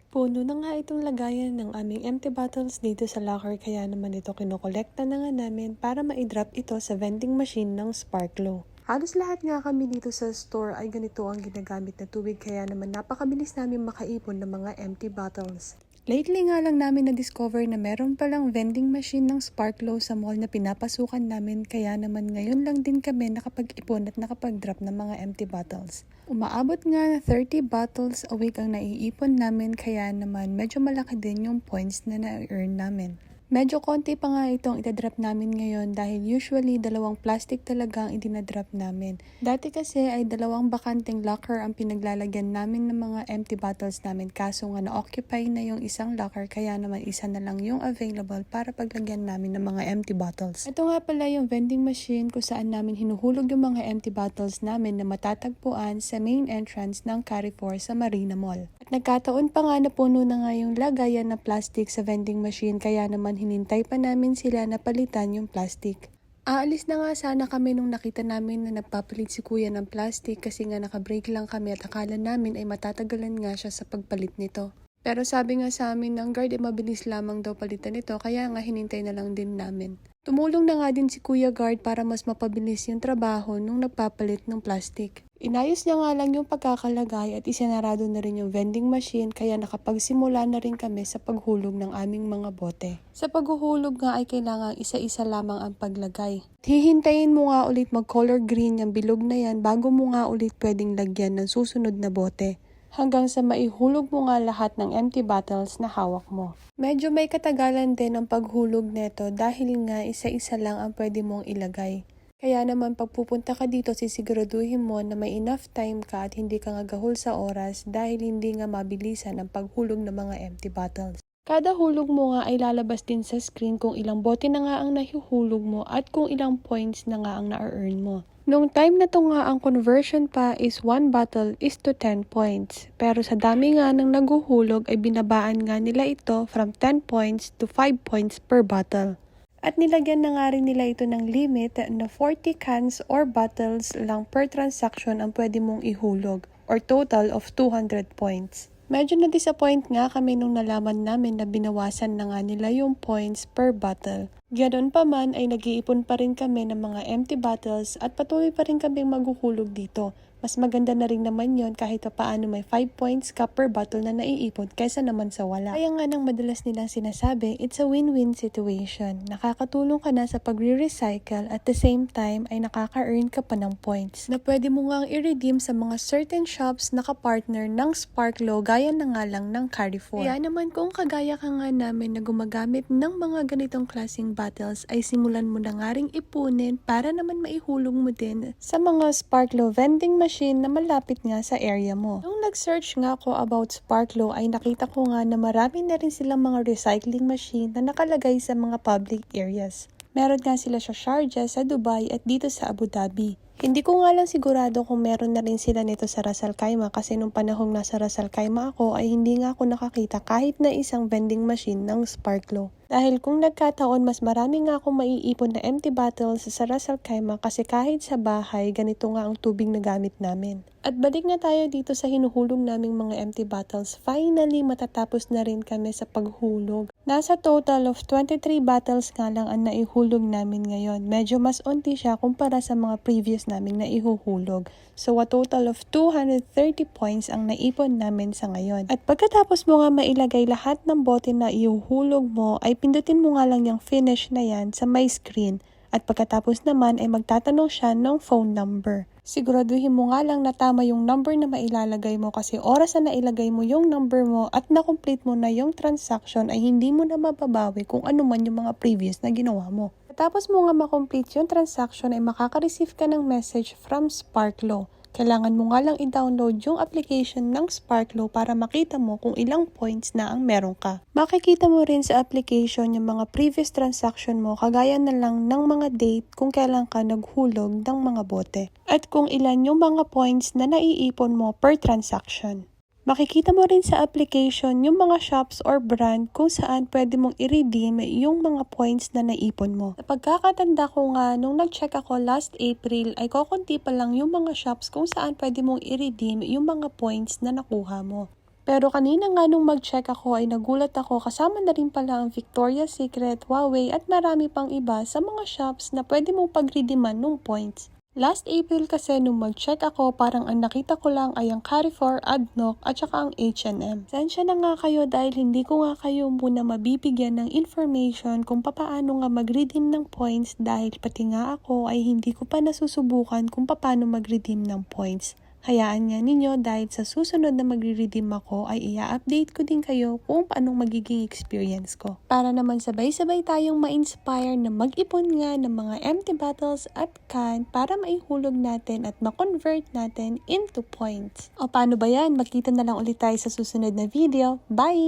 Puno na nga itong lagayan ng aming empty bottles dito sa locker kaya naman ito kinokolekta na nga namin para ma-drop ito sa vending machine ng Sparklo. Halos lahat nga kami dito sa store ay ganito ang ginagamit na tubig kaya naman napakabilis namin makaipon ng mga empty bottles. Lately nga lang namin na-discover na meron palang vending machine ng Sparklo sa mall na pinapasukan namin kaya naman ngayon lang din kami nakapag-ipon at nakapag-drop ng mga empty bottles. Umaabot nga na 30 bottles a week ang naiipon namin kaya naman medyo malaki din yung points na na-earn namin. Medyo konti pa nga itong itadrop namin ngayon dahil usually 2 plastic talaga ang idinadrop namin. Dati kasi ay 2 bakanteng locker ang pinaglalagyan namin ng mga empty bottles namin kaso nga na-occupy na yung isang locker kaya naman isa na lang yung available para paglagyan namin ng mga empty bottles. Ito nga pala yung vending machine kung saan namin hinuhulog yung mga empty bottles namin na matatagpuan sa main entrance ng Carrefour sa Marina Mall. At nagkataon pa nga na puno na nga yung lagayan na plastic sa vending machine kaya naman hinintay pa namin sila na palitan yung plastic. Aalis na nga sana kami nung nakita namin na nagpapalit si kuya ng plastic kasi nga nakabreak lang kami at akala namin ay matatagalan nga siya sa pagpalit nito. Pero sabi nga sa amin ng guard ay mabilis lamang daw palitan ito kaya nga hinintay na lang din namin. Tumulong na nga din si Kuya Guard para mas mapabilis yung trabaho nung nagpapalit ng plastic. Inayos niya nga lang yung pagkakalagay at isinarado na rin yung vending machine kaya nakapagsimula na rin kami sa paghulog ng aming mga bote. Sa paghuhulog nga ay kailangang isa-isa lamang ang paglagay. Hihintayin mo nga ulit mag-color green yung bilog na yan bago mo nga ulit pwedeng lagyan ng susunod na bote. Hanggang sa maihulog mo nga lahat ng empty bottles na hawak mo. Medyo may katagalan din ang paghulog neto dahil nga isa-isa lang ang pwede mong ilagay. Kaya naman pag pupunta ka dito sisiguraduhin mo na may enough time ka at hindi ka nga gahol sa oras dahil hindi nga mabilisan ang paghulog ng mga empty bottles. Kada hulog mo nga ay lalabas din sa screen kung ilang bote na nga ang nahuhulog mo at kung ilang points na nga ang na-earn mo. Nung time na to nga ang conversion pa is 1 bottle is to 10 points. Pero sa dami nga ng naguhulog ay binabaan nga nila ito from 10 points to 5 points per bottle. At nilagyan na nga rin nila ito ng limit na 40 cans or bottles lang per transaction ang pwede mong ihulog or total of 200 points. Medyo na-disappoint nga kami nung nalaman namin na binawasan na nga nila yung points per bottle. Ganon pa man ay nag-iipon pa rin kami ng mga empty bottles at patuloy pa rin kaming maghuhulog dito. Mas maganda na rin naman yon kahit paano may 5 points ka per bottle na naiipon kaysa naman sa wala. Kaya nga nang madalas nilang sinasabi, it's a win-win situation. Nakakatulong ka na sa pagre-recycle at the same time ay nakaka-earn ka pa ng points na pwede mo ngang i-redeem sa mga certain shops na kapartner ng Sparklo gaya na nga lang ng Carrefour. Kaya naman kung kagaya ka nga namin na gumagamit ng mga ganitong klaseng bottles ay simulan mo na nga ring ipunin para naman maihulog mo din sa mga Sparklo vending machine na malapit nga sa area mo. Nung nag-search nga ako about Sparklo ay nakita ko nga na marami na rin silang mga recycling machine na nakalagay sa mga public areas. Meron nga sila sa Sharjah, sa Dubai at dito sa Abu Dhabi. Hindi ko nga lang sigurado kung meron na rin sila nito sa Ras Al Khaimah kasi nung panahong nasa Ras Al Khaimah ako ay hindi nga ako nakakita kahit na isang vending machine ng Sparklo. Dahil kung nagkataon mas marami nga akong maiipon na empty bottles sa Ras Al Khaimah kasi kahit sa bahay ganito nga ang tubig na gamit namin. At balik na tayo dito sa hinuhulog naming mga empty bottles. Finally matatapos na rin kami sa paghulog. Nasa total of 23 bottles nga lang ang naihulog namin ngayon. Medyo mas onti siya kumpara sa mga previous naming naihuhulog. So a total of 230 points ang naipon namin sa ngayon. At pagkatapos mo nga mailagay lahat ng bote na ihuhulog mo ay pindutin mo nga lang yung finish na yan sa my screen. At pagkatapos naman ay magtatanong siya ng phone number. Siguraduhin mo nga lang na tama yung number na mailalagay mo kasi oras na nailagay mo yung number mo at na-complete mo na yung transaction ay hindi mo na mababawi kung ano man yung mga previous na ginawa mo. Tapos mo nga makomplete yung transaction ay makaka-receive ka ng message from Sparklo. Kailangan mo nga lang i-download yung application ng Sparklo para makita mo kung ilang points na ang meron ka. Makikita mo rin sa application yung mga previous transaction mo kagaya na lang ng mga date kung kailan ka naghulog ng mga bote. At kung ilan yung mga points na naiipon mo per transaction. Makikita mo rin sa application yung mga shops or brand kung saan pwede mong i-redeem yung mga points na naipon mo. Sa pagkakatanda ko nga, nung nag-check ako last April, ay kokonti pa lang yung mga shops kung saan pwede mong i-redeem yung mga points na nakuha mo. Pero kanina nga nung mag-check ako ay nagulat ako kasama na rin pala ang Victoria's Secret, Huawei at marami pang iba sa mga shops na pwede mong pag-redeeman ng points. Last April kasi nung mag-check ako, parang ang nakita ko lang ay ang Carrefour, Adnoc at saka ang H&M. Sensya na nga kayo dahil hindi ko nga kayo muna mabibigyan ng information kung paano nga mag-redeem ng points dahil pati nga ako ay hindi ko pa nasusubukan kung paano mag-redeem ng points. Hayaan nga ninyo dahil sa susunod na magre-redeem ako ay i-update ko din kayo kung paanong magiging experience ko. Para naman sabay-sabay tayong ma-inspire na mag-ipon nga ng mga empty bottles at can para maihulog natin at ma-convert natin into points. O paano ba yan? Magkita na lang ulit tayo sa susunod na video. Bye!